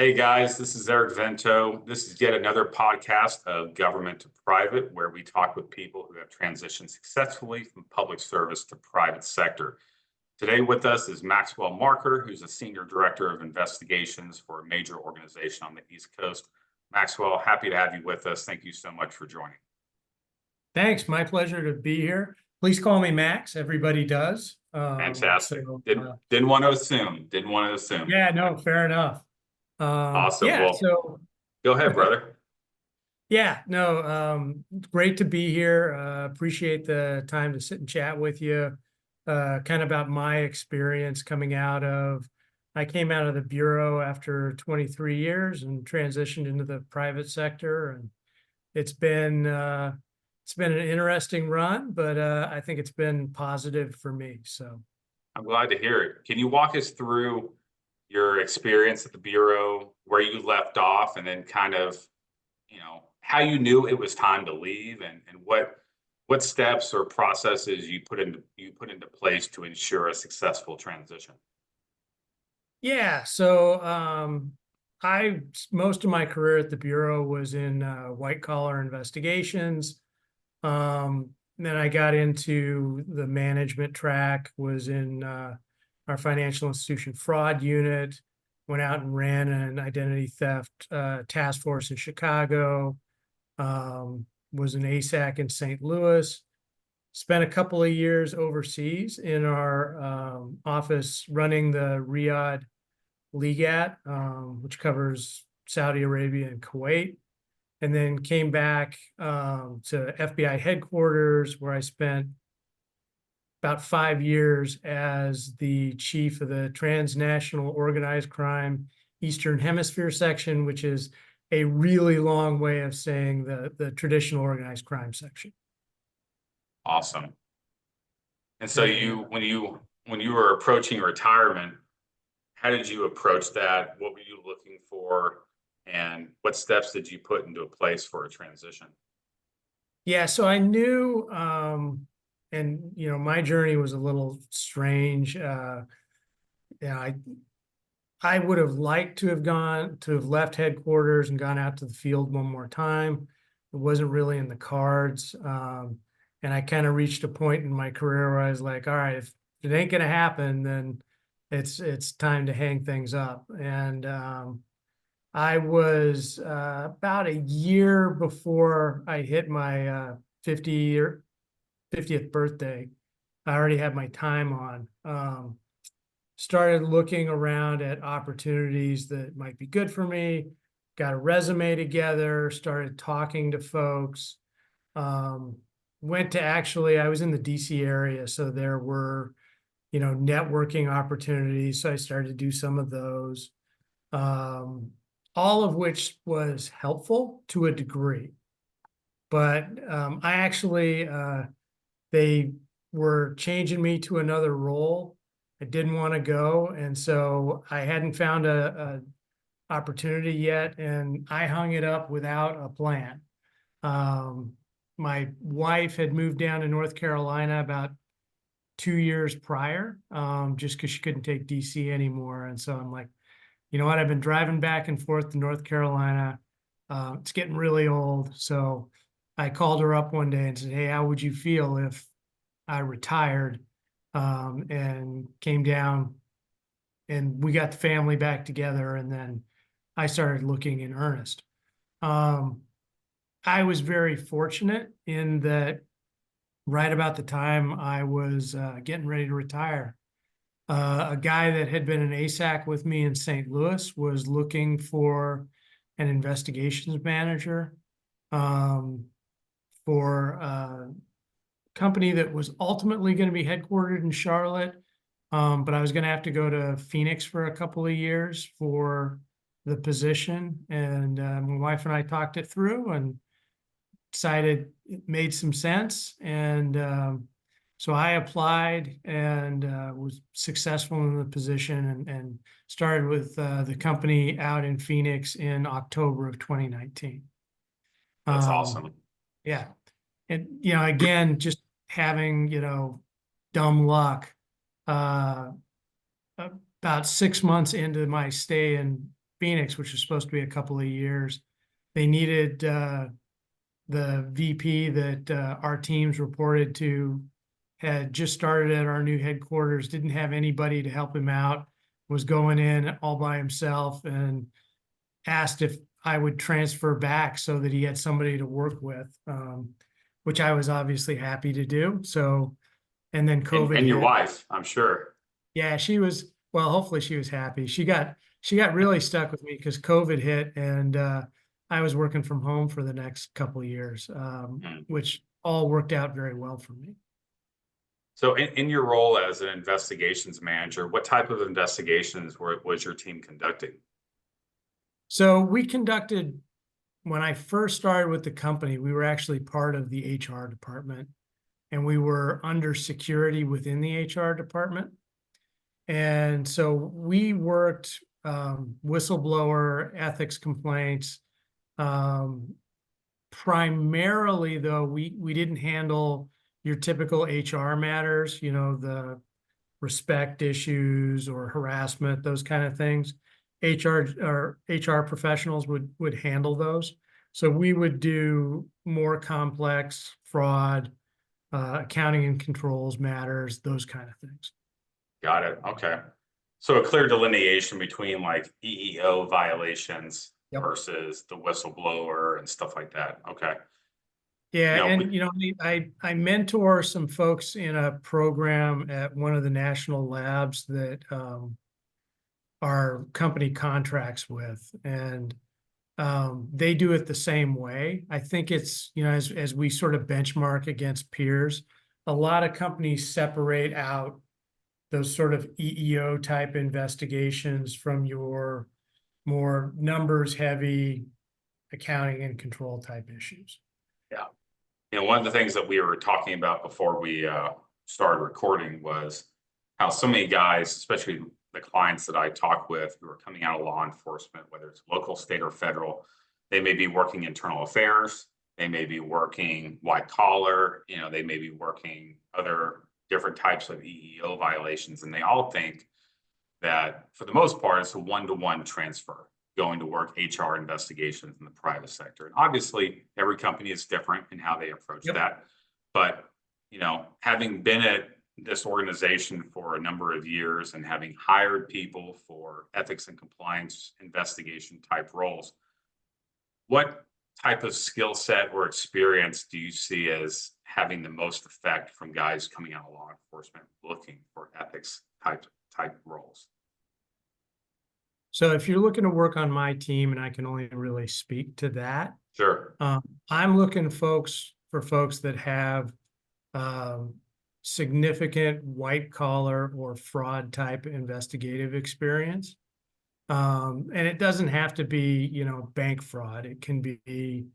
Hey guys, this is Eric Vento. This is yet another podcast of Government to Private, where we talk with people who have transitioned successfully from public service to private sector. Today with us is Maxwell Marker, who's a Senior Director of Investigations for a major organization on the East Coast. Maxwell, happy to have you with us. Thank you so much for joining. Thanks. My pleasure to be here. Please call me Max. Everybody does. Fantastic. So, Didn't want to assume. Didn't want to assume. yeah, no, fair enough. Awesome. Yeah, Well, so go ahead, brother. yeah, no, great to be here. Appreciate the time to sit and chat with you. Kind of about my experience coming out of, I came out of the Bureau after 23 years and transitioned into the private sector. And it's been an interesting run, but I think it's been positive for me. So I'm glad to hear it. Can you walk us through your experience at the Bureau, where you left off, and then kind of, how you knew it was time to leave, and what steps or processes you put into place to ensure a successful transition? yeah, so I most of my career at the Bureau was in white collar investigations. Then I got into the management track, was in our financial institution fraud unit, went out and ran an identity theft task force in Chicago, was an ASAC in St. Louis, spent a couple of years overseas in our office running the Riyadh Ligat, which covers Saudi Arabia and Kuwait, and then came back to FBI headquarters, where I spent about 5 years as the chief of the Transnational Organized Crime Eastern Hemisphere section, which is a really long way of saying the traditional organized crime section. Awesome. And so when you were approaching retirement, how did you approach that? What were you looking for? And what steps did you put into place for a transition? Yeah, so I knew, and my journey was a little strange. Yeah, I would have liked to have left headquarters and gone out to the field one more time. It wasn't really in the cards. And I kind of reached a point in my career where I was like, all right, if it ain't gonna happen, then it's time to hang things up. And I was about a year before I hit my 50th birthday. I already had my time on. Started looking around at opportunities that might be good for me, got a resume together, started talking to folks. Went to I was in the DC area, so there were, networking opportunities. So I started to do some of those, all of which was helpful to a degree. But I actually, they were changing me to another role. I didn't want to go, and so I hadn't found a opportunity yet, and I hung it up without a plan. My wife had moved down to North Carolina about 2 years prior, just because she couldn't take DC anymore. And so I'm like, you know what? I've been driving back and forth to North Carolina. It's getting really old. So I called her up one day and said, hey, how would you feel if I retired and came down and we got the family back together? And then I started looking in earnest. I was very fortunate in that right about the time I was getting ready to retire, a guy that had been an ASAC with me in St. Louis was looking for an investigations manager for a company that was ultimately going to be headquartered in Charlotte. But I was going to have to go to Phoenix for a couple of years for the position. And my wife and I talked it through and decided it made some sense. And so I applied and was successful in the position and started with the company out in Phoenix in October of 2019. That's awesome. Yeah. And, again, just having, dumb luck, about 6 months into my stay in Phoenix, which was supposed to be a couple of years. They needed the VP that our teams reported to had just started at our new headquarters, didn't have anybody to help him out, was going in all by himself, and asked if I would transfer back so that he had somebody to work with, which I was obviously happy to do. So, and then COVID And your hit. wife, I'm sure. Yeah, she was, well, hopefully she was happy. She got really stuck with me because COVID hit, and I was working from home for the next couple of years, Mm. which all worked out very well for me. So in your role as an investigations manager, what type of investigations was your team conducting? So we conducted, when I first started with the company, we were actually part of the HR department, and we were under security within the HR department. And so we worked whistleblower ethics complaints. Primarily, though, we didn't handle your typical HR matters, the respect issues or harassment, those kind of things. HR professionals would handle those. So we would do more complex fraud, accounting and controls matters, those kind of things. Got it. Okay. So a clear delineation between like EEO violations Yep. versus the whistleblower and stuff like that. Okay. Yeah, No, and I mentor some folks in a program at one of the national labs that our company contracts with, and they do it the same way. I think it's, as we sort of benchmark against peers, a lot of companies separate out those sort of EEO type investigations from your more numbers heavy accounting and control type issues. yeah. One of the things that we were talking about before we started recording was how so many guys, especially the clients that I talk with who are coming out of law enforcement, whether it's local, state, or federal, they may be working internal affairs, they may be working white collar, they may be working other different types of EEO violations, and they all think that for the most part, it's a one-to-one transfer going to work HR investigations in the private sector. And obviously, every company is different in how they approach Yep. that. But, having been at this organization for a number of years and having hired people for ethics and compliance investigation type roles, what type of skill set or experience do you see as having the most effect from guys coming out of law enforcement looking for ethics type roles? So if you're looking to work on my team, and I can only really speak to that, Sure. I'm looking for folks that have significant white collar or fraud type investigative experience. And it doesn't have to be, bank fraud. It can be,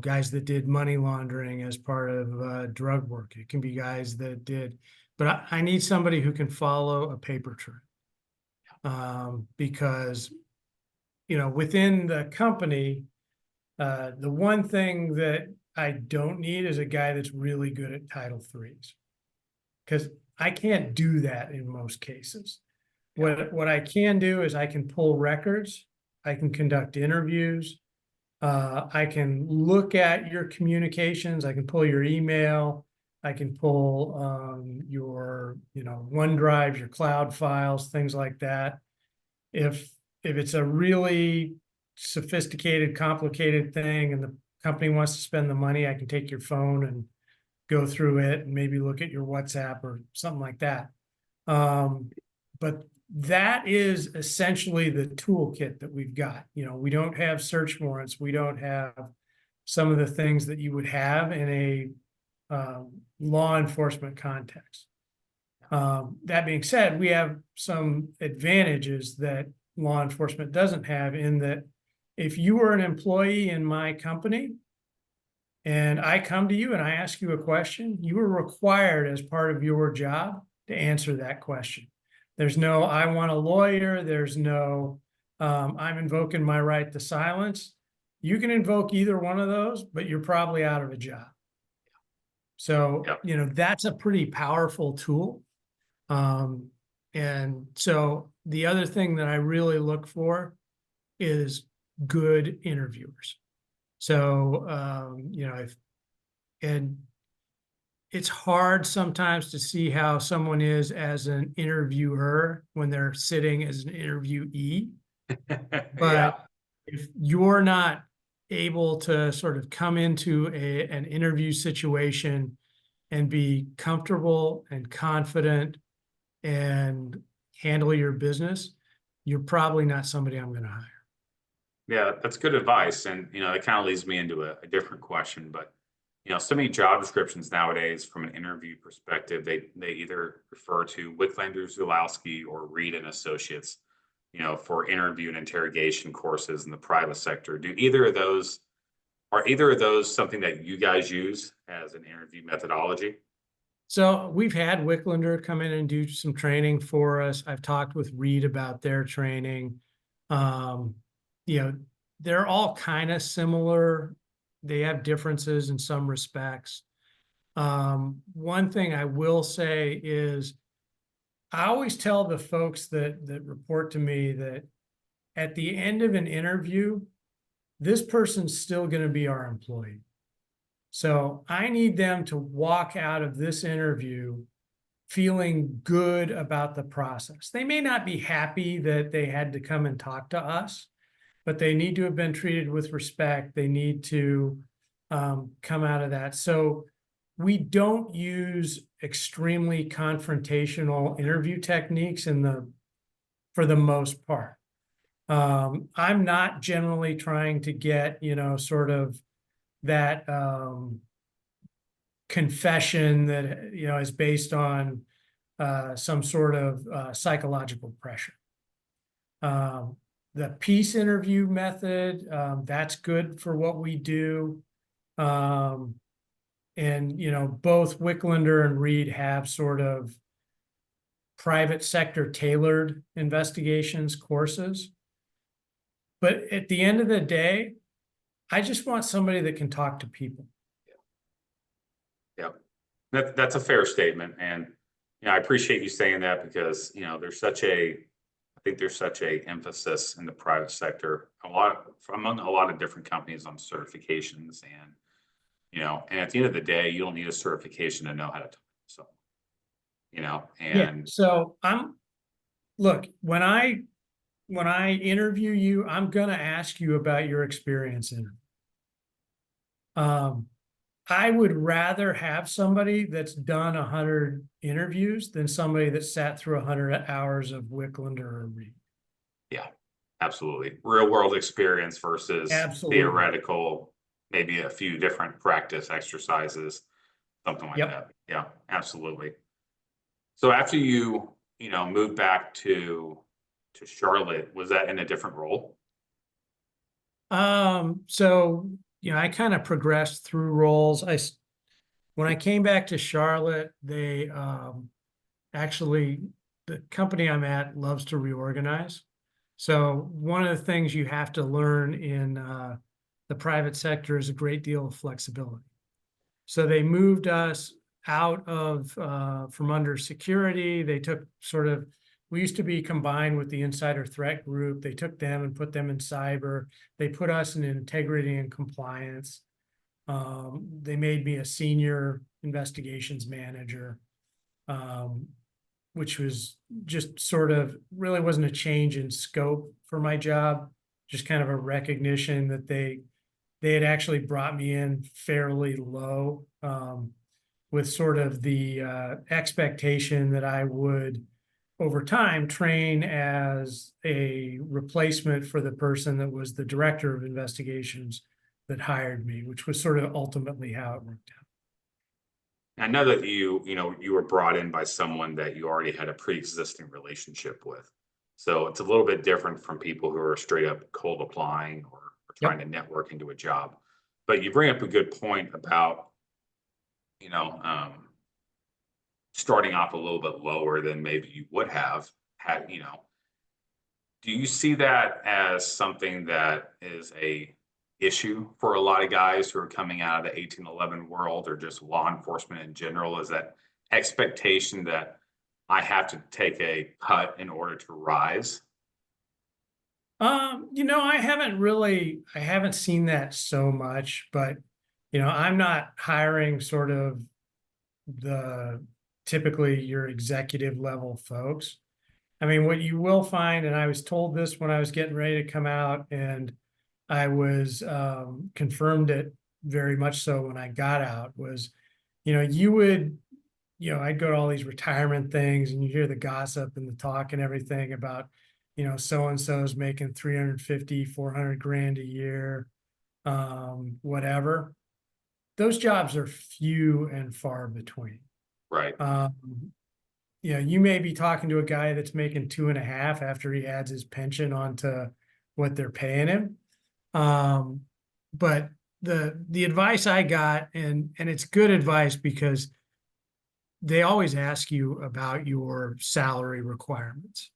guys that did money laundering as part of drug work. It can be guys that did, but I need somebody who can follow a paper trail. Because, within the company, the one thing that I don't need is a guy that's really good at Title IIIs, because I can't do that in most cases. What I can do is I can pull records, I can conduct interviews, I can look at your communications, I can pull your email, I can pull your OneDrive, your cloud files, things like that. If it's a really sophisticated, complicated thing and the company wants to spend the money, I can take your phone and go through it and maybe look at your WhatsApp or something like that. But that is essentially the toolkit that we've got. We don't have search warrants. We don't have some of the things that you would have in a law enforcement context. That being said, we have some advantages that law enforcement doesn't have, in that if you were an employee in my company and I come to you and I ask you a question, you are required as part of your job to answer that question. There's no, I want a lawyer. There's no, I'm invoking my right to silence. You can invoke either one of those, but you're probably out of a job. So, that's a pretty powerful tool. And so the other thing that I really look for is good interviewers. So, and it's hard sometimes to see how someone is as an interviewer when they're sitting as an interviewee. Yeah. But if you're not able to sort of come into an interview situation and be comfortable and confident and handle your business, you're probably not somebody I'm going to hire. Yeah, that's good advice. And, it kind of leads me into a different question, but, so many job descriptions nowadays from an interview perspective, they either refer to Wicklander, Zulowski, or Reed and Associates, for interview and interrogation courses in the private sector. Are either of those something that you guys use as an interview methodology? So we've had Wicklander come in and do some training for us. I've talked with Reed about their training. Um, they're all kind of similar. They have differences in some respects. One thing I will say is I always tell the folks that report to me that at the end of an interview, this person's still going to be our employee. So I need them to walk out of this interview feeling good about the process. They may not be happy that they had to come and talk to us, but they need to have been treated with respect. They need to come out of that. So we don't use extremely confrontational interview techniques for the most part. I'm not generally trying to get, sort of that confession that, is based on some sort of psychological pressure. The peace interview method, that's good for what we do. And, both Wicklander and Reed have sort of private sector tailored investigations courses. But at the end of the day, I just want somebody that can talk to people. Yeah, that's a fair statement. And, I appreciate you saying that because, I think there's such a emphasis in the private sector, among a lot of different companies on certifications and at the end of the day, you don't need a certification to know how to talk. So, and So look, when I interview you, I'm going to ask you about your experience in it. I would rather have somebody that's done 100 interviews than somebody that sat through 100 hours of Wicklander or Reed. yeah, absolutely. Real world experience versus Absolutely. theoretical, maybe a few different practice exercises, something like Yep. that. Yeah, absolutely. So after you, moved back to Charlotte, was that in a different role? So, I kind of progressed through roles. When I came back to Charlotte, they actually, the company I'm at loves to reorganize. So one of the things you have to learn in the private sector is a great deal of flexibility. So they moved us out of from under security. They took we used to be combined with the insider threat group. They took them and put them in cyber. They put us in integrity and compliance. They made me a senior investigations manager, which was just sort of really wasn't a change in scope for my job, just kind of a recognition that they had actually brought me in fairly low, with sort of the expectation that I would over time train as a replacement for the person that was the director of investigations that hired me, which was sort of ultimately how it worked out. I know that you were brought in by someone that you already had a pre-existing relationship with. So it's a little bit different from people who are straight up cold applying or trying to network into a job. But you bring up a good point about, you know, um, starting off a little bit lower than maybe you would have had, do you see that as something that is a issue for a lot of guys who are coming out of the 1811 world or just law enforcement in general? Is that expectation that I have to take a cut in order to rise? I haven't seen that so much, but I'm not hiring sort of the typically your executive level folks. I mean, what you will find, and I was told this when I was getting ready to come out, and I was confirmed it very much so when I got out, was, you would, I'd go to all these retirement things and you hear the gossip and the talk and everything about, so and so's making 350, 400 grand a year, whatever. Those jobs are few and far between. Right. You may be talking to a guy that's making 2.5 after he adds his pension onto what they're paying him. But the advice I got, and it's good advice because they always ask you about your salary requirements,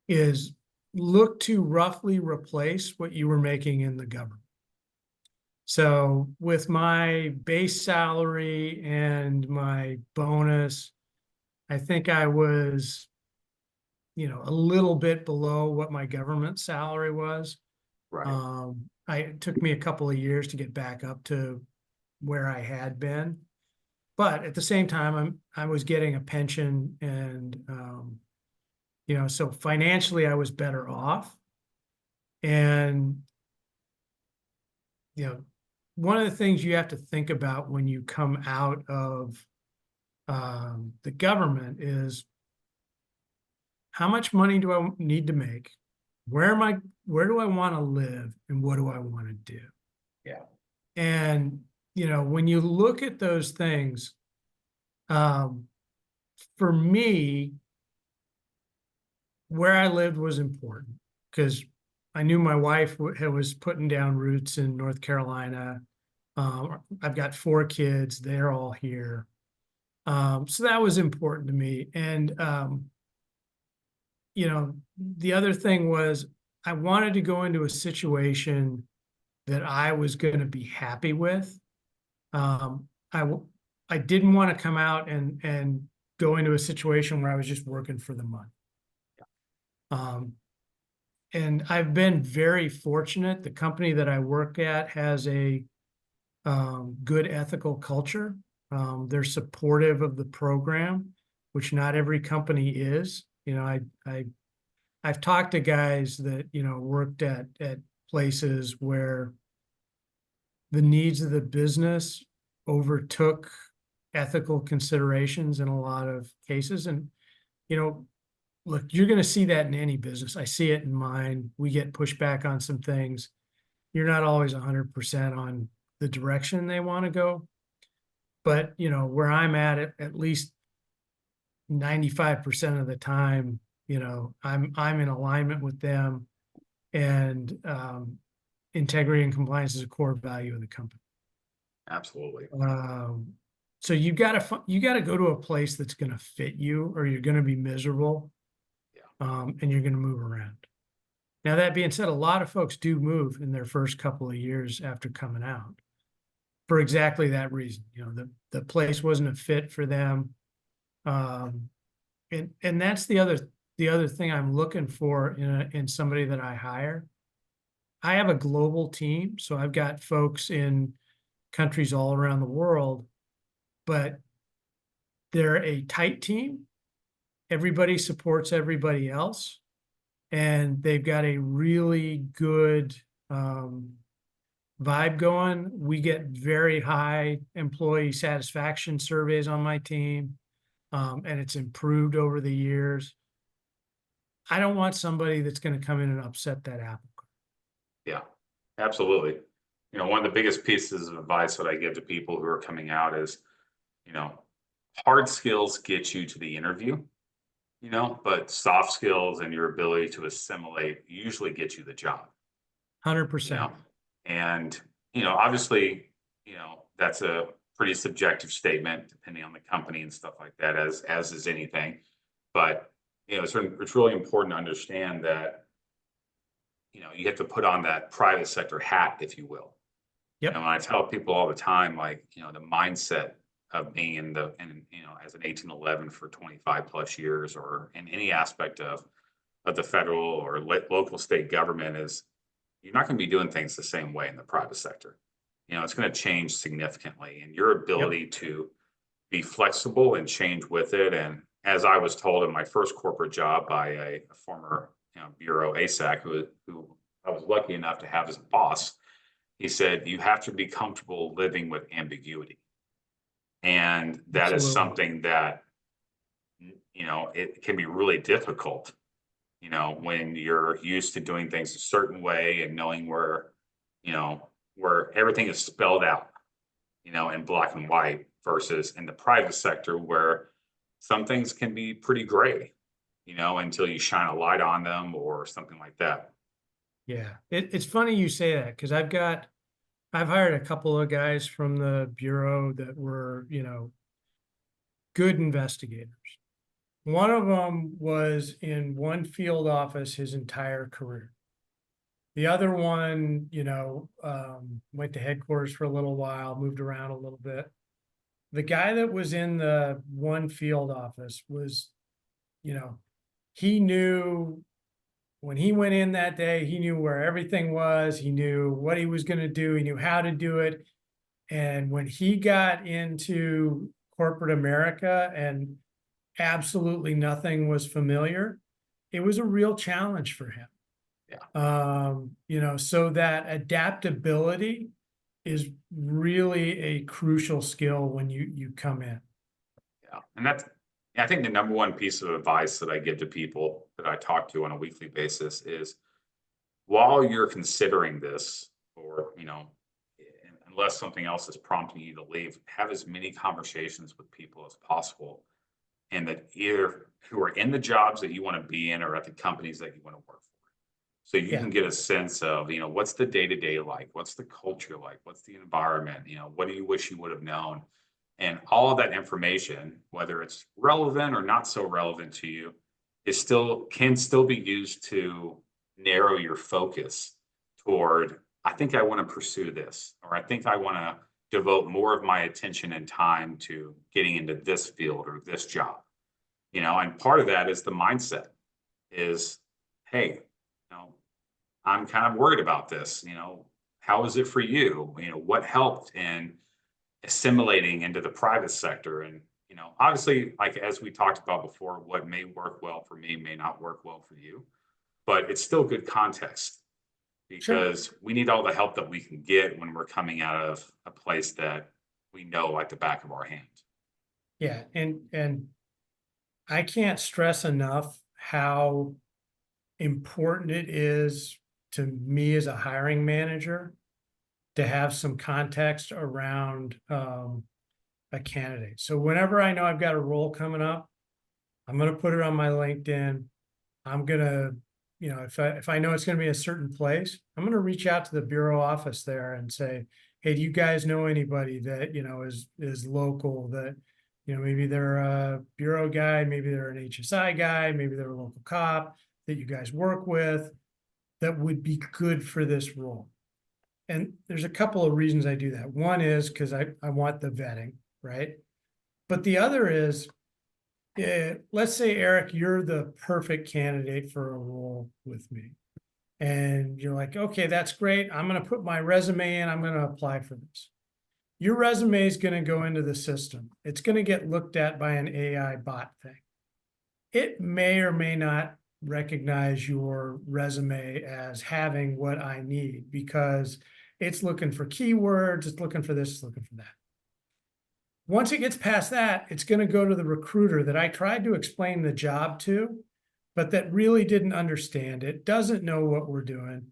is look to roughly replace what you were making in the government. So with my base salary and my bonus, I think I was, a little bit below what my government salary was. Right. It took me a couple of years to get back up to where I had been, but at the same time, I was getting a pension, and so financially I was better off. And one of the things you have to think about when you come out of the government is, how much money do I need to make? Where do I want to live, and what do I want to do? Yeah. And, when you look at those things, for me, where I lived was important because I knew my wife was putting down roots in North Carolina. I've got 4 kids. They're all here. So that was important to me. And, the other thing was, I wanted to go into a situation that I was going to be happy with. Um, I didn't want to come out and go into a situation where I was just working for the money. And I've been very fortunate. The company that I work at has a good ethical culture. They're supportive of the program, which not every company is. I've talked to guys that worked at places where the needs of the business overtook ethical considerations in a lot of cases. And look, you're going to see that in any business. I see it in mine. We get pushback on some things. You're not always 100% on the direction they want to go, but where I'm at least 95% of the time, I'm in alignment with them, and integrity and compliance is a core value of the company. Absolutely. So you got to go to a place that's going to fit you, or you're going to be miserable. Yeah. And you're going to move around. Now, that being said, a lot of folks do move in their first couple of years after coming out for exactly that reason. The place wasn't a fit for them. And that's the other thing I'm looking for in somebody that I hire. I have a global team, so I've got folks in countries all around the world, but they're a tight team. Everybody supports everybody else, and they've got a really good vibe going. We get very high employee satisfaction surveys on my team, and it's improved over the years. I don't want somebody that's going to come in and upset that apple cart. Yeah, absolutely. One of the biggest pieces of advice that I give to people who are coming out is, you know, hard skills get you to the interview, but soft skills and your ability to assimilate usually get you the job, you 100%. know, and, obviously, that's a pretty subjective statement depending on the company and stuff like that, as is anything. But, it's really important to understand that, you have to put on that private sector hat, if you will. Yep. And when I tell people all the time, like, the mindset of being as an 1811 for 25 plus years, or in any aspect of of the federal or local state government is you're not going to be doing things the same way in the private sector. It's going to change significantly, and your Yep. ability to be flexible and change with it. And as I was told in my first corporate job by a former bureau ASAC, who I was lucky enough to have as a boss, he said, you have to be comfortable living with ambiguity. And that is Absolutely. something that, it can be really difficult, when you're used to doing things a certain way and knowing where everything is spelled out, in black and white versus in the private sector where some things can be pretty gray, until you shine a light on them or something like that. Yeah. It's funny you say that because I've hired a couple of guys from the bureau that were, good investigators. One of them was in one field office his entire career. The other one, went to headquarters for a little while, moved around a little bit. The guy that was in the one field office was, he knew when he went in that day, he knew where everything was. He knew what he was going to do. He knew how to do it. And when he got into corporate America and absolutely nothing was familiar, it was a real challenge for him. Yeah. So that adaptability is really a crucial skill when you come in. Yeah. And I think the number one piece of advice that I give to people that I talk to on a weekly basis is while you're considering this, or, unless something else is prompting you to leave, have as many conversations with people as possible. And that either who are in the jobs that you want to be in or at the companies that you want to work for. So you Yeah. can get a sense of, what's the day to day like? What's the culture like? What's the environment? What do you wish you would have known? And all of that information, whether it's relevant or not so relevant to you, can still be used to narrow your focus toward, I think I want to pursue this, or I think I want to devote more of my attention and time to getting into this field or this job. And part of that is the mindset is, hey, I'm kind of worried about this. How is it for you? What helped in assimilating into the private sector? And, obviously, like as we talked about before, what may work well for me may not work well for you, but it's still good context Sure. because we need all the help that we can get when we're coming out of a place that we know like the back of our hand. Yeah. And I can't stress enough how important it is to me as a hiring manager to have some context around a candidate. So whenever I know I've got a role coming up, I'm going to put it on my LinkedIn. I'm going to, if I know it's going to be a certain place, I'm going to reach out to the bureau office there and say, hey, do you guys know anybody that, is local that, maybe they're a bureau guy, maybe they're an HSI guy, maybe they're a local cop that you guys work with that would be good for this role. And there's a couple of reasons I do that. One is because I want the vetting, right? But the other is, let's say, Eric, you're the perfect candidate for a role with me. And you're like, okay, that's great. I'm going to put my resume in. I'm going to apply for this. Your resume is going to go into the system. It's going to get looked at by an AI bot thing. It may or may not recognize your resume as having what I need because it's looking for keywords, it's looking for this, it's looking for that. Once it gets past that, it's going to go to the recruiter that I tried to explain the job to, but that really didn't understand it, doesn't know what we're doing.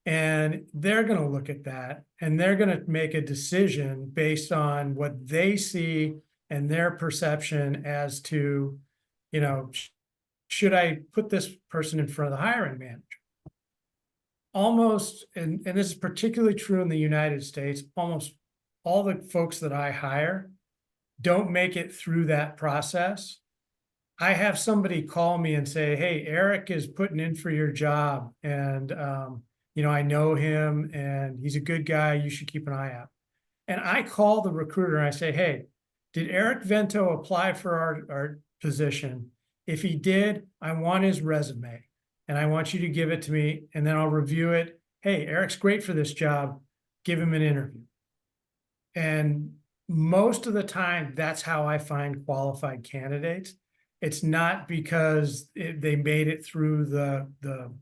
And they're going to look at that and they're going to make a decision based on what they see and their perception as to, should I put this person in front of the hiring manager? Almost, and this is particularly true in the United States, almost all the folks that I hire don't make it through that process. I have somebody call me and say, hey, Eric is putting in for your job. And, I know him and he's a good guy. You should keep an eye out. And I call the recruiter and I say, hey, did Eric Vento apply for our position? If he did, I want his resume. and I want you to give it to me, and then I'll review it. Hey, Eric's great for this job. Give him an interview. And most of the time, that's how I find qualified candidates. It's not because they made it through the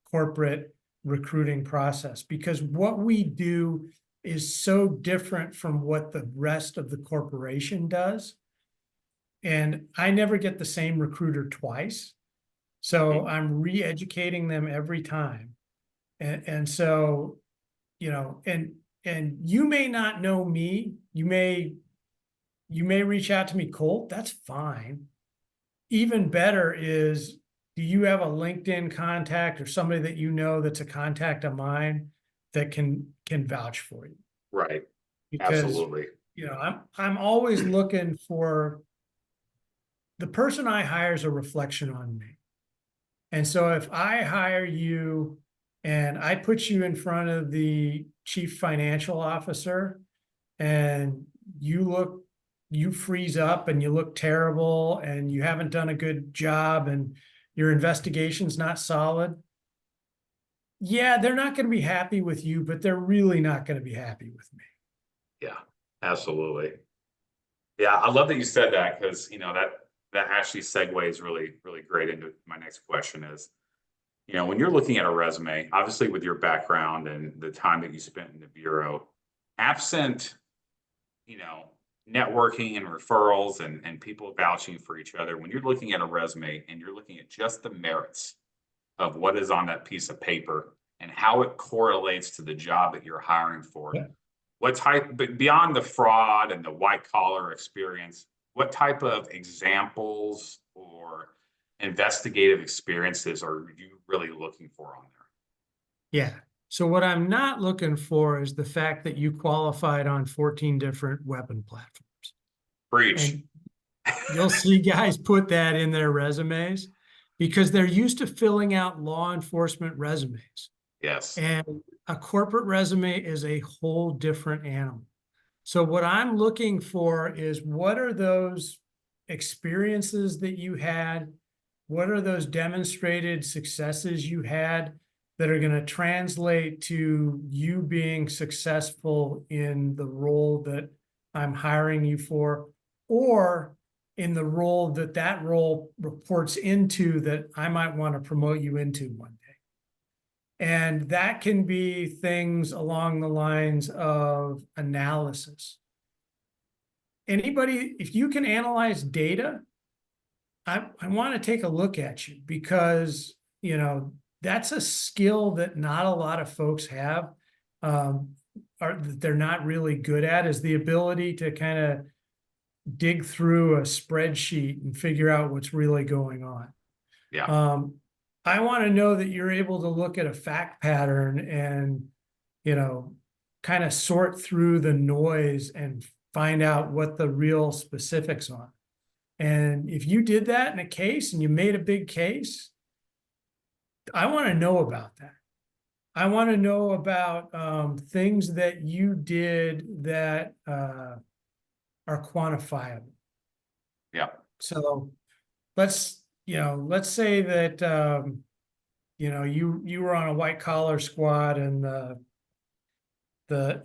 corporate recruiting process, because what we do is so different from what the rest of the corporation does. And I never get the same recruiter twice. So I'm re-educating them every time. And so, you know, and you may not know me. You may reach out to me cold. That's fine. Even better is, do you have a LinkedIn contact or somebody that you know that's a contact of mine that can vouch for you? Right. Because, Absolutely. you know, I'm always looking for the person I hire is a reflection on me. And so if I hire you and I put you in front of the chief financial officer and you freeze up and you look terrible and you haven't done a good job and your investigation's not solid, yeah, they're not going to be happy with you, but they're really not going to be happy with me. Yeah, absolutely. Yeah, I love that you said that, because that actually segues really great into my next question is, when you're looking at a resume, obviously with your background and the time that you spent in the bureau, absent, you know, networking and referrals and people vouching for each other, when you're looking at a resume and you're looking at just the merits of what is on that piece of paper and how it correlates to the job that you're hiring for, Yeah. what type, but beyond the fraud and the white collar experience, what type of examples or investigative experiences are you really looking for on there? Yeah. So what I'm not looking for is the fact that you qualified on 14 different weapon platforms. Breach. And you'll see guys put that in their resumes because they're used to filling out law enforcement resumes. Yes. And a corporate resume is a whole different animal. So what I'm looking for is, what are those experiences that you had? What are those demonstrated successes you had that are going to translate to you being successful in the role that I'm hiring you for, or in the role that role reports into that I might want to promote you into one day. And that can be things along the lines of analysis. Anybody, if you can analyze data, I want to take a look at you, because, that's a skill that not a lot of folks have, or that they're not really good at, is the ability to kind of dig through a spreadsheet and figure out what's really going on. Yeah. I want to know that you're able to look at a fact pattern and, kind of sort through the noise and find out what the real specifics are. And if you did that in a case and you made a big case, I want to know about that. I want to know about things that you did that are quantifiable. Yeah. So let's say that you were on a white collar squad and the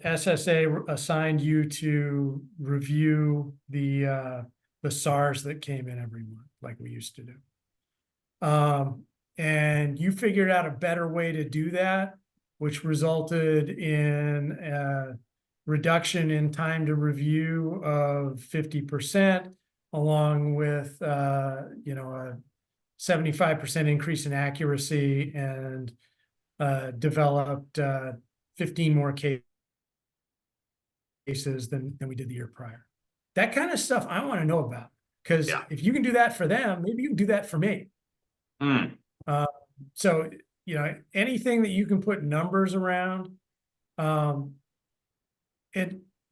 SSA assigned you to review the SARs that came in every month, like we used to do. And you figured out a better way to do that, which resulted in a reduction in time to review of 50%, along with a 75% increase in accuracy, and developed 15 more cases than we did the year prior. That kind of stuff I want to know about, because if you can do that for them, maybe you can do that for me. So, anything that you can put numbers around. And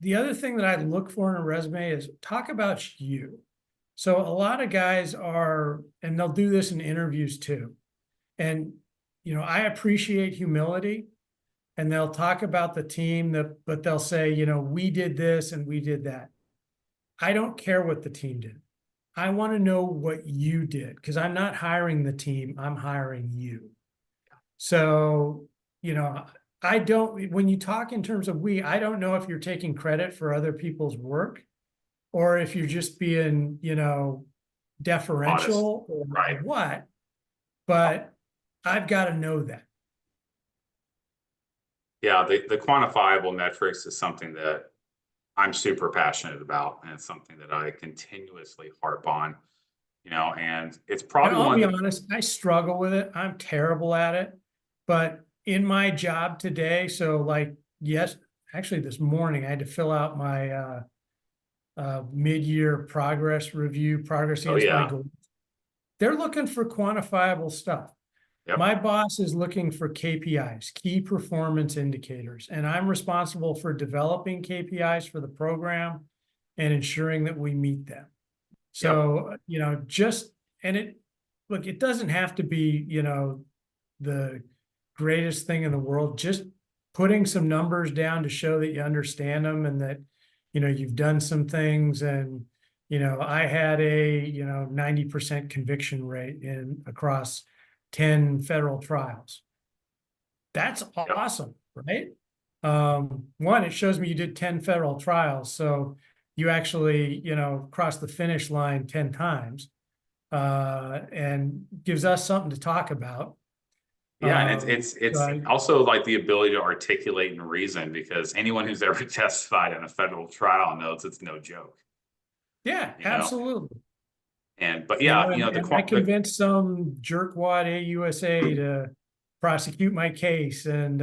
the other thing that I look for in a resume is talk about you. So a lot of guys and they'll do this in interviews too. And, I appreciate humility, and they'll talk about the team but they'll say, we did this and we did that. I don't care what the team did. I want to know what you did, because I'm not hiring the team, I'm hiring you. So, I don't, when you talk in terms of we, I don't know if you're taking credit for other people's work or if you're just being, Honest, deferential or right? what, but I've got to know that. Yeah, the quantifiable metrics is something that I'm super passionate about, and it's something that I continuously harp on, and it's And probably I'll one be of the, honest, I struggle with it. I'm terrible at it. But in my job today, so like, yes, actually this morning I had to fill out my mid-year progress review, progress oh against my yeah, goal. They're looking for quantifiable stuff. yep, My boss is looking for KPIs, key performance indicators, and I'm responsible for developing KPIs for the program and ensuring that we meet them. yep, So, and look, it doesn't have to be, the greatest thing in the world. Just putting some numbers down to show that you understand them and that, you've done some things. And, I had a, 90% conviction rate across 10 federal trials. That's yep. awesome, right? One, it shows me you did 10 federal trials. So you actually, crossed the finish line 10 times, and gives us something to talk about. Yeah, and it's So also like the ability to articulate and reason, because anyone who's ever testified in a federal trial knows it's no joke, yeah, you know. absolutely. And but yeah, the And I the convinced some jerkwad AUSA to prosecute my case. And,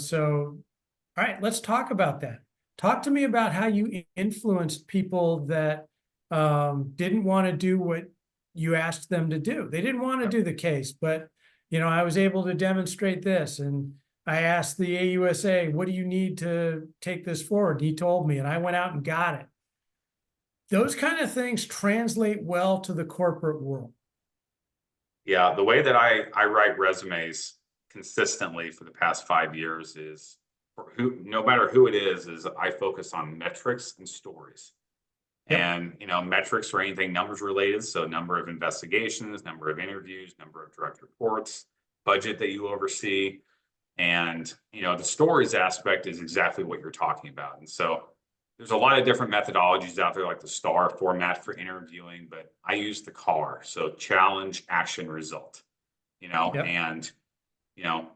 so, all right, let's talk about that. Talk to me about how you influenced people that didn't want to do what you asked them to do. They didn't want to do the case, but, I was able to demonstrate this. And I asked the AUSA, what do you need to take this forward? And he told me, and I went out and got it. Those kind of things translate well to the corporate world. yeah, the way that I write resumes consistently for the past 5 years is, for who, no matter who it is I focus on metrics and stories. Yep. And metrics are anything numbers related, so number of investigations, number of interviews, number of direct reports, budget that you oversee. And the stories aspect is exactly what you're talking about. And so there's a lot of different methodologies out there, like the STAR format for interviewing, but I use the CAR, so challenge, action, result. Yep. And you know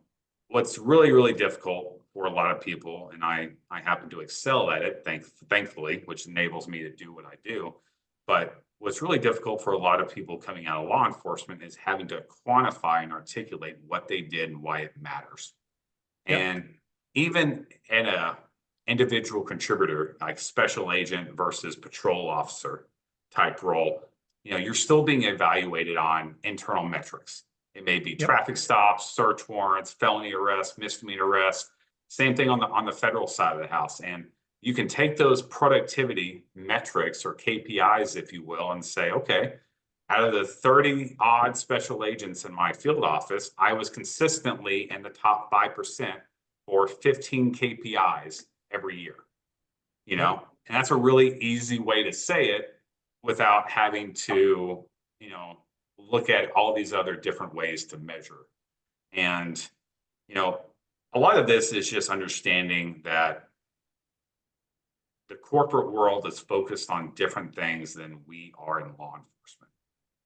what's really really difficult for a lot of people, and I happen to excel at it, thankfully, which enables me to do what I do. But what's really difficult for a lot of people coming out of law enforcement is having to quantify and articulate what they did and why it matters. Yep. And even in a individual contributor, like special agent versus patrol officer type role, you're still being evaluated on internal metrics. It may be Yep. traffic stops, search warrants, felony arrests, misdemeanor arrests. Same thing on the federal side of the house. And you can take those productivity metrics or KPIs, if you will, and say, okay, out of the 30 odd special agents in my field office, I was consistently in the top 5% for 15 KPIs every year, Yep. and that's a really easy way to say it without having to, look at all these other different ways to measure. And, you know, a lot of this is just understanding that the corporate world is focused on different things than we are in law enforcement.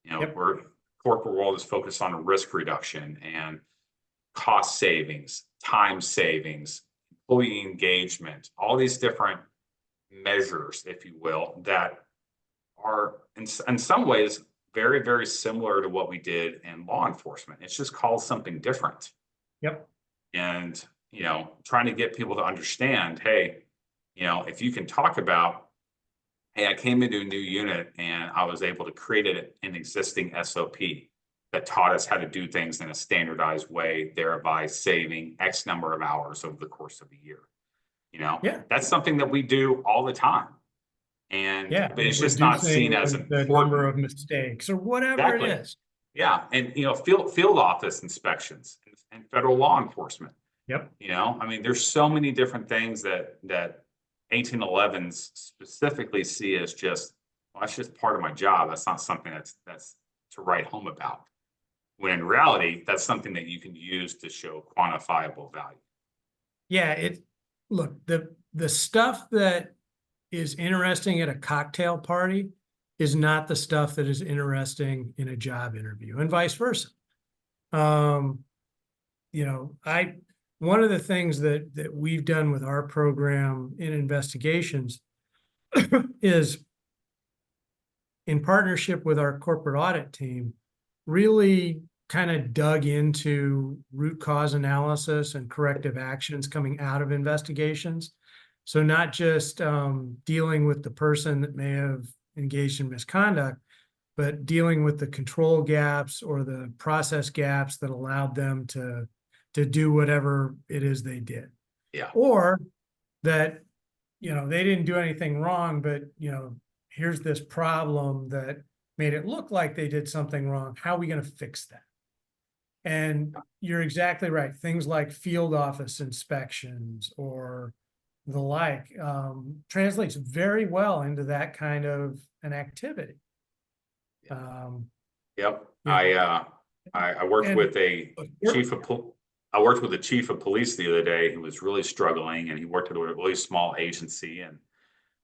Yep. We're corporate world is focused on risk reduction and cost savings, time savings, employee engagement, all these different measures, if you will, that are in some ways very, very similar to what we did in law enforcement. It's just called something different. Yep. And, trying to get people to understand, hey, if you can talk about, hey, I came into a new unit and I was able to create an existing SOP that taught us how to do things in a standardized way, thereby saving X number of hours over the course of a year. Yeah. That's something that we do all the time. Yeah. But it's just not seen Reducing as the number important. of mistakes or whatever it Exactly. is. Yeah. And, field office inspections and federal law enforcement. Yep. I mean, there's so many different things that 1811s specifically see as just, well, that's just part of my job. That's not something that's to write home about. when in reality, that's something that you can use to show quantifiable value. Yeah, look, the stuff that is interesting at a cocktail party is not the stuff that is interesting in a job interview, and vice versa. You know, one of the things that we've done with our program in investigations is, in partnership with our corporate audit team, really kind of dug into root cause analysis and corrective actions coming out of investigations. So not just dealing with the person that may have engaged in misconduct, but dealing with the control gaps or the process gaps that allowed them to do whatever it is they did. Yeah. Or that, you know, they didn't do anything wrong, but, you know, here's this problem that made it look like they did something wrong. How are we going to fix that? And you're exactly right. Things like field office inspections or the like translates very well into that kind of an activity. Yep. Yeah. I worked And- with a I worked with a chief of police the other day who was really struggling, and he worked at a really small agency. And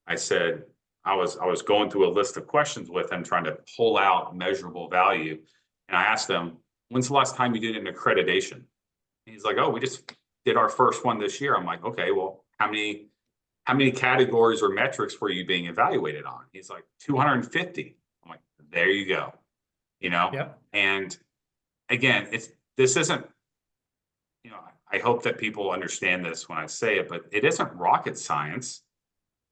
I said, I was going through a list of questions with him, trying to pull out measurable value. And I asked him, when's the last time you did an accreditation? And he's like, oh, we just did our first one this year. I'm like, okay, well, how many categories or metrics were you being evaluated on? He's like, 250. I'm like, there you go. You know? Yep. And again, this isn't, you know, I hope that people understand this when I say it, but it isn't rocket science.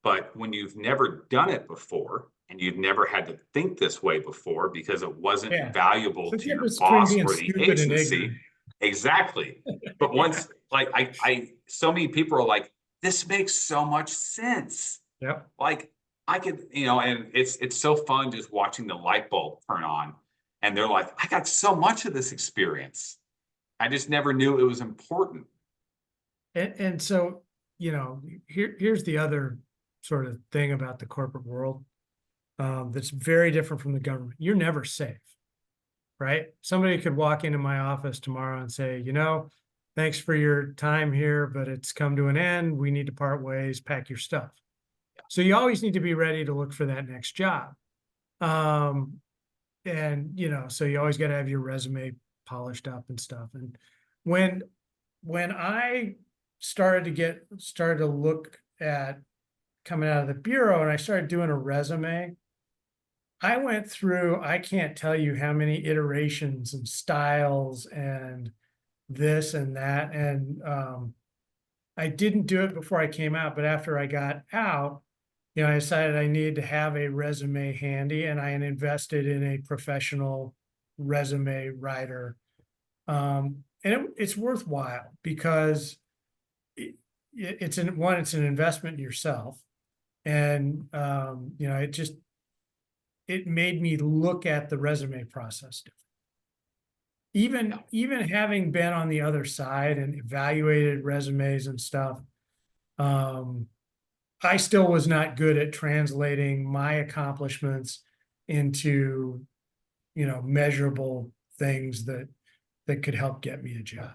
But when you've never done it before and you've never had to think this way before because it wasn't Yeah. valuable The to your difference between boss being or the stupid and agency. ignorant. Exactly. But once, like, I so many people are like, this makes so much sense. Yep. Like, I could, you know, and it's so fun just watching the light bulb turn on. And they're like, I got so much of this experience. I just never knew it was important. And so, you know, here's the other sort of thing about the corporate world that's very different from the government. You're never safe, right? Somebody could walk into my office tomorrow and say, you know, thanks for your time here, but it's come to an end. We need to part ways, pack your stuff. So you always need to be ready to look for that next job. And, you know, so you always got to have your resume polished up and stuff. And when I started to look at coming out of the bureau and I started doing a resume, I went through, I can't tell you how many iterations and styles and this and that. And I didn't do it before I came out, but after I got out, you know, I decided I needed to have a resume handy, and I invested in a professional resume writer. And it's worthwhile because it's an investment in yourself. And, you know, it made me look at the resume process different. Even having been on the other side and evaluated resumes and stuff, I still was not good at translating my accomplishments into, you know, measurable things that could help get me a job.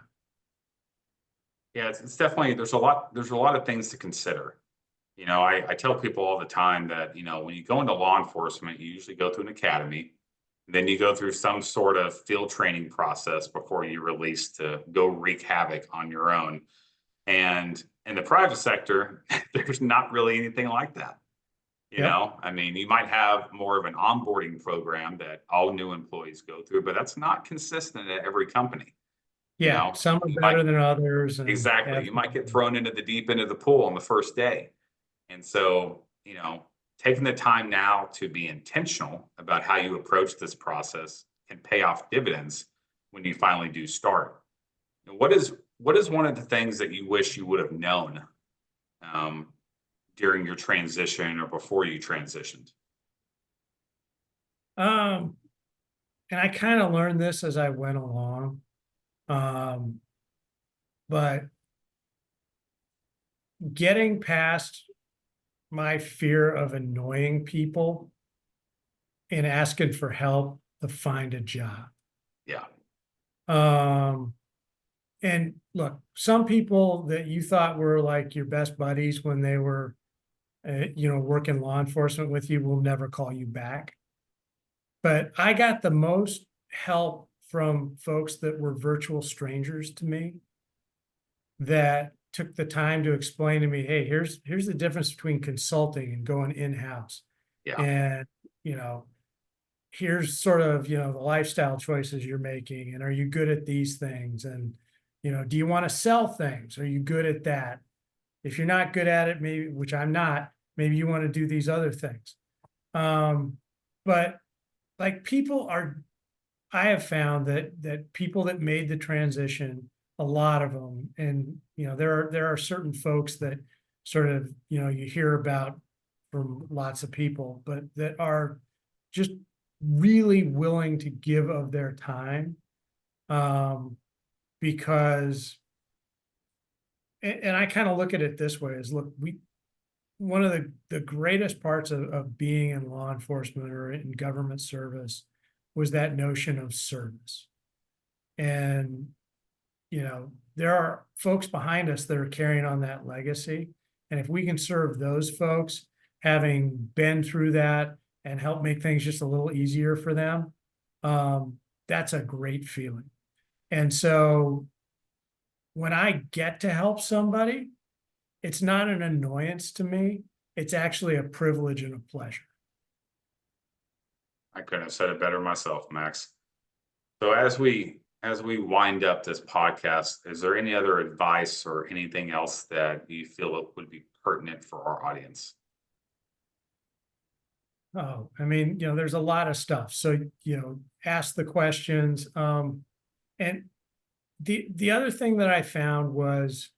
Yeah, it's definitely, there's a lot of things to consider. You know, I tell people all the time that, you know, when you go into law enforcement, you usually go through an academy, then you go through some sort of field training process before you're released to go wreak havoc on your own. And in the private sector, there's not really anything like that. You know, I mean, you might have more of an onboarding program that all new employees go through, but that's not consistent at every company. You Yeah, know, some are you better might, than others. And exactly. You might get thrown into the deep end of the pool on the first day. And so, you know, taking the time now to be intentional about how you approach this process can pay off dividends when you finally do start. And what is one of the things that you wish you would have known during your transition or before you transitioned? And I kind of learned this as I went along. But getting past my fear of annoying people and asking for help to find a job. Yeah. And look, some people that you thought were like your best buddies when they were, working law enforcement with you will never call you back. But I got the most help from folks that were virtual strangers to me that took the time to explain to me, hey, here's the difference between consulting and going in-house. Yeah. And, you know, here's sort of, the lifestyle choices you're making. And are you good at these things? And, do you want to sell things? Are you good at that? If you're not good at it, maybe, which I'm not, maybe you want to do these other things. But like I have found that people that made the transition, a lot of them, and there are certain folks that sort of you hear about from lots of people, but that are just really willing to give of their time, because, and I kind of look at it this way: is look, one of the greatest parts of being in law enforcement or in government service was that notion of service. And, there are folks behind us that are carrying on that legacy. And if we can serve those folks, having been through that and help make things just a little easier for them, that's a great feeling. And so when I get to help somebody, it's not an annoyance to me. It's actually a privilege and a pleasure. I couldn't have said it better myself, Max. So as we wind up this podcast, is there any other advice or anything else that you feel would be pertinent for our audience? Oh, I mean, there's a lot of stuff. So, ask the questions. And the other thing that I found was,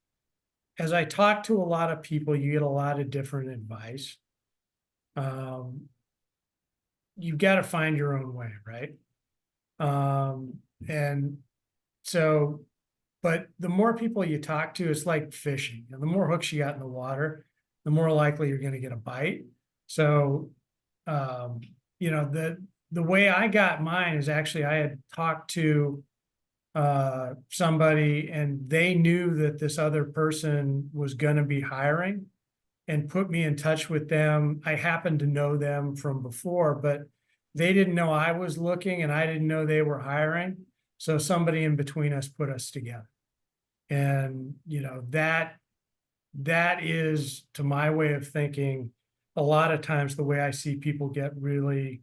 as I talk to a lot of people, you get a lot of different advice. You've got to find your own way, right? And so, but the more people you talk to, it's like fishing. The more hooks you got in the water, the more likely you're going to get a bite. So, the way I got mine is actually I had talked to somebody, and they knew that this other person was going to be hiring and put me in touch with them. I happened to know them from before, but they didn't know I was looking and I didn't know they were hiring. So somebody in between us put us together. And, that is, to my way of thinking, a lot of times the way I see people get really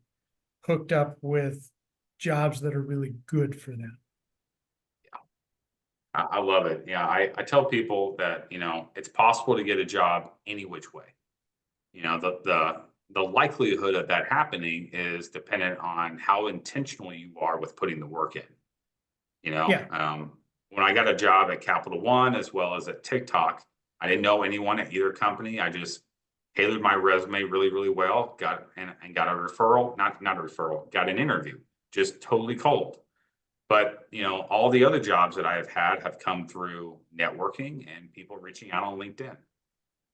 hooked up with jobs that are really good for them. I love it. Yeah, I tell people that, it's possible to get a job any which way. The likelihood of that happening is dependent on how intentional you are with putting the work in. Yeah. When I got a job at Capital One as well as at TikTok, I didn't know anyone at either company. I just tailored my resume really, really well, got a referral, not a referral, got an interview, just totally cold. But all the other jobs that I have had have come through networking and people reaching out on LinkedIn.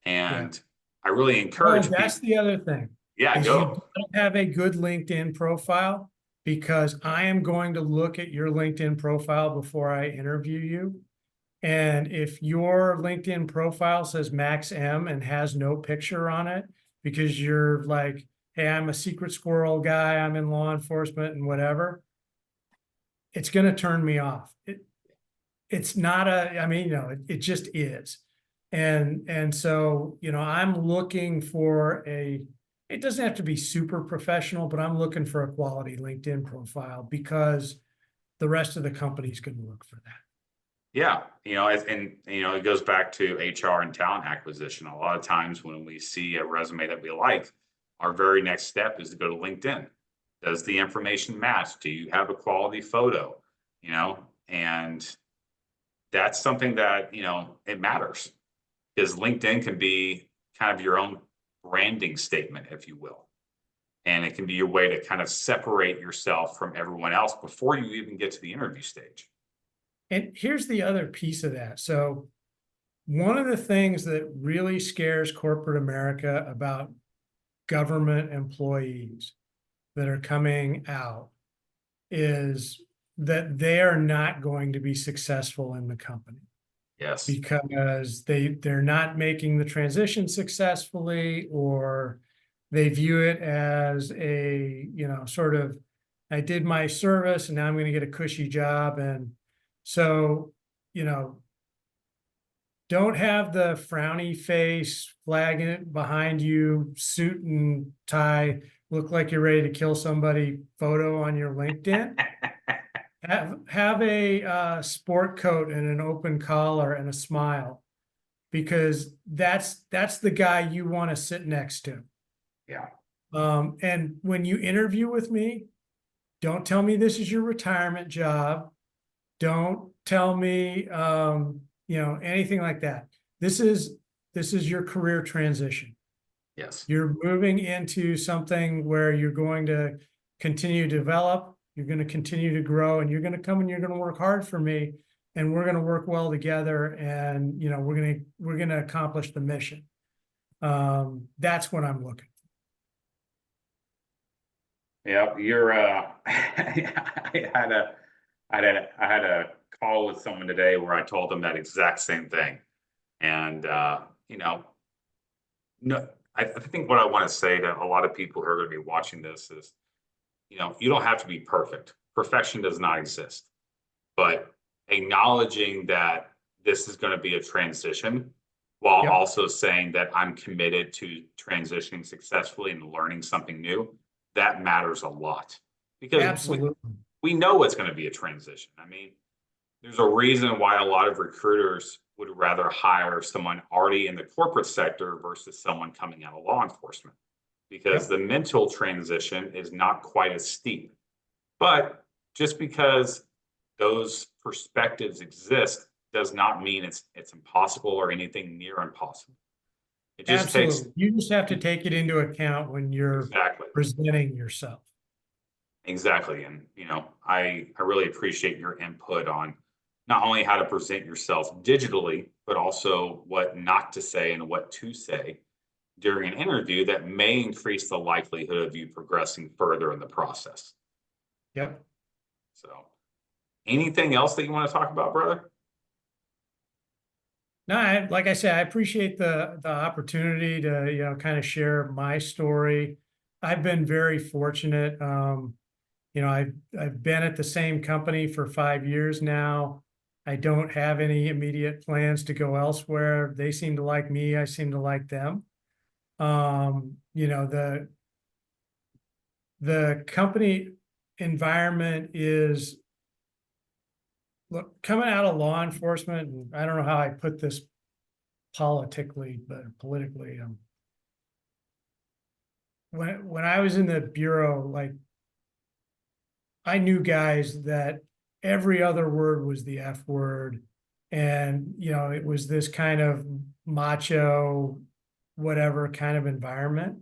Yeah. And I really Oh, encourage that's people. the other thing. Yeah, Is you go. don't have a good LinkedIn profile, because I am going to look at your LinkedIn profile before I interview you. And if your LinkedIn profile says Max M and has no picture on it, because you're like, hey, I'm a secret squirrel guy, I'm in law enforcement and whatever, it's going to turn me off. It's not I mean, it just is. And so, I'm looking for it doesn't have to be super professional, but I'm looking for a quality LinkedIn profile, because the rest of the company's going to look for that. Yeah, it goes back to HR and talent acquisition. A lot of times when we see a resume that we like, our very next step is to go to LinkedIn. Does the information match? Do you have a quality photo? And that's something that, it matters, because LinkedIn can be kind of your own branding statement, if you will. And it can be your way to kind of separate yourself from everyone else before you even get to the interview stage. And here's the other piece of that. So one of the things that really scares corporate America about government employees that are coming out is that they are not going to be successful in the company Yes. because they're not making the transition successfully, or they view it as a, sort of, I did my service and now I'm going to get a cushy job. And so, don't have the frowny face, flag it behind you, suit and tie, look like you're ready to kill somebody photo on your LinkedIn. Have a sport coat and an open collar and a smile, because that's the guy you want to sit next to. Yeah. And when you interview with me, don't tell me this is your retirement job. Don't tell me anything like that. This is your career transition. Yes. You're moving into something where you're going to continue to develop, you're going to continue to grow, and you're going to come and you're going to work hard for me, and we're going to work well together, and we're going to accomplish the mission. That's what I'm looking. Yeah, you're I had a call with someone today where I told them that exact same thing. And no, I think what I want to say to a lot of people who are going to be watching this is, you don't have to be perfect. Perfection does not exist. But acknowledging that this is going to be a transition, while Yep. also saying that I'm committed to transitioning successfully and learning something new, that matters a lot. Because Absolutely. we know it's going to be a transition. I mean, there's a reason why a lot of recruiters would rather hire someone already in the corporate sector versus someone coming out of law enforcement, because Yep. the mental transition is not quite as steep. But just because those perspectives exist does not mean it's impossible or anything near impossible. It just takes Absolutely. You just have to take it into account when you're exactly. presenting yourself. Exactly. And, I really appreciate your input on not only how to present yourself digitally, but also what not to say and what to say during an interview that may increase the likelihood of you progressing further in the process. Yep. So, anything else that you want to talk about, brother? No, like I said, I appreciate the opportunity to, kind of share my story. I've been very fortunate. I've been at the same company for 5 years now. I don't have any immediate plans to go elsewhere. They seem to like me. I seem to like them. The company environment is, look, coming out of law enforcement, and I don't know how I put this politically, but politically, when I was in the bureau, like, I knew guys that every other word was the F word. And, it was this kind of macho, whatever kind of environment.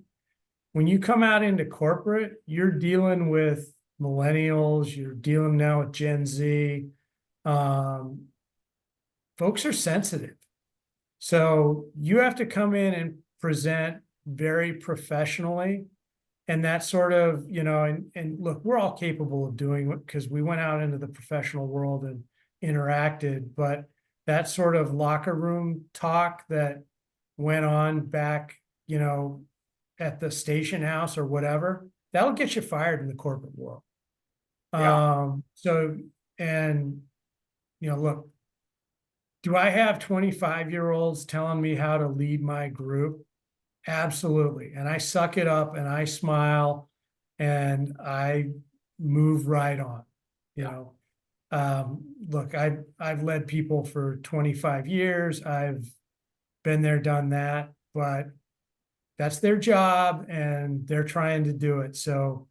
When you come out into corporate, you're dealing with millennials, you're dealing now with Gen Z. Folks are sensitive. So you have to come in and present very professionally. And that sort of, and look, we're all capable of doing it because we went out into the professional world and interacted, but that sort of locker room talk that went on back, at the station house or whatever, that'll get you fired in the corporate world. Yeah. So, and, look, do I have 25-year-olds telling me how to lead my group? Absolutely. And I suck it up and I smile and I move right on, look, I've led people for 25 years. I've been there, done that, but that's their job and they're trying to do it. So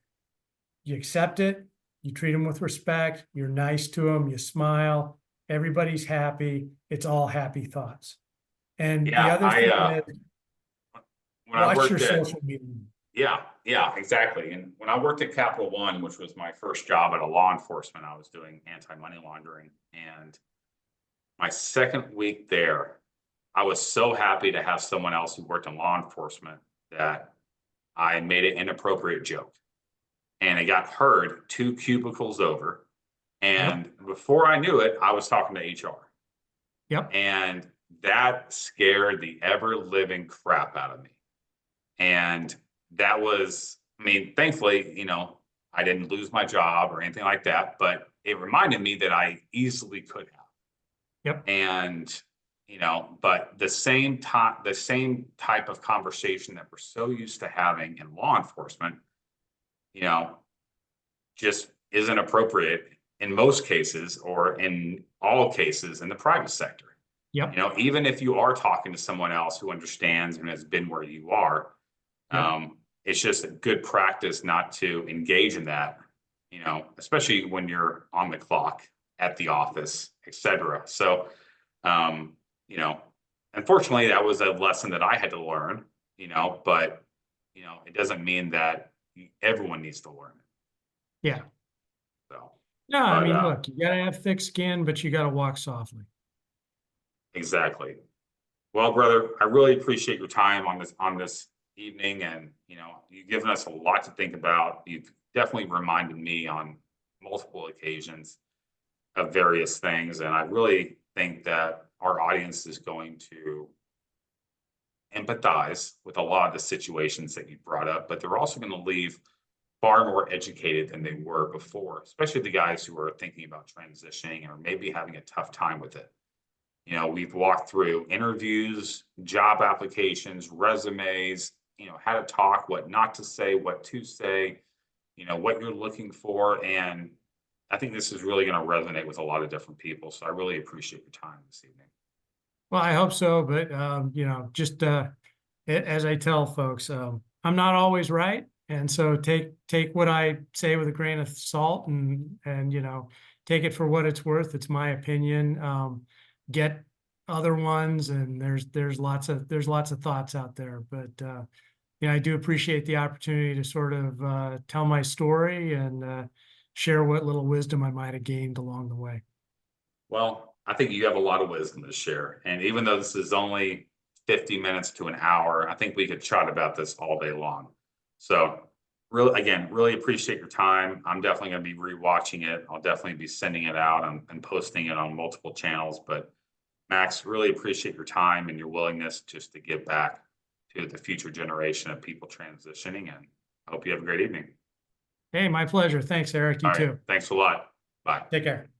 you accept it, you treat them with respect, you're nice to them, you smile, everybody's happy. It's all happy thoughts. And the Yeah. other thing is, When I watch your worked at social media. Yeah, exactly. And when I worked at Capital One, which was my first job at a law enforcement, I was doing anti-money laundering. And my second week there, I was so happy to have someone else who worked in law enforcement that I made an inappropriate joke. And it got heard 2 cubicles over. And before I knew it, I was talking to HR. Yep. And that scared the ever living crap out of me. And that was, I mean, thankfully, I didn't lose my job or anything like that, but it reminded me that I easily could have. Yep. And, but the same type of conversation that we're so used to having in law enforcement, you know, just isn't appropriate in most cases or in all cases in the private sector. Yep. Even if you are talking to someone else who understands and has been where you are, Yep. it's just a good practice not to engage in that, especially when you're on the clock at the office, etc. So, um, you know, unfortunately, that was a lesson that I had to learn, but, it doesn't mean that everyone needs to learn it. Yeah. So, No, I but mean, look, you gotta have thick skin, but you gotta walk softly. exactly. Well, brother, I really appreciate your time on this evening, and you've given us a lot to think about. You've definitely reminded me on multiple occasions of various things, and I really think that our audience is going to empathize with a lot of the situations that you brought up, but they're also going to leave far more educated than they were before, especially the guys who are thinking about transitioning or maybe having a tough time with it. We've walked through interviews, job applications, resumes, how to talk, what not to say, what to say, what you're looking for. And I think this is really going to resonate with a lot of different people. So I really appreciate your time this evening. Well, I hope so, but just as I tell folks, I'm not always right, and so take what I say with a grain of salt, and take it for what it's worth. It's my opinion. Get other ones, and there's lots of thoughts out there, but I do appreciate the opportunity to sort of tell my story and share what little wisdom I might have gained along the way. Well, I think you have a lot of wisdom to share. And even though this is only 50 minutes to an hour, I think we could chat about this all day long. So, really, again, really appreciate your time. I'm definitely going to be rewatching it. I'll definitely be sending it out and posting it on multiple channels. But, Max, really appreciate your time and your willingness just to give back to the future generation of people transitioning. And I hope you have a great evening. Hey, my pleasure. Thanks, Eric. You All right. too. Thanks a lot. Bye. Take care.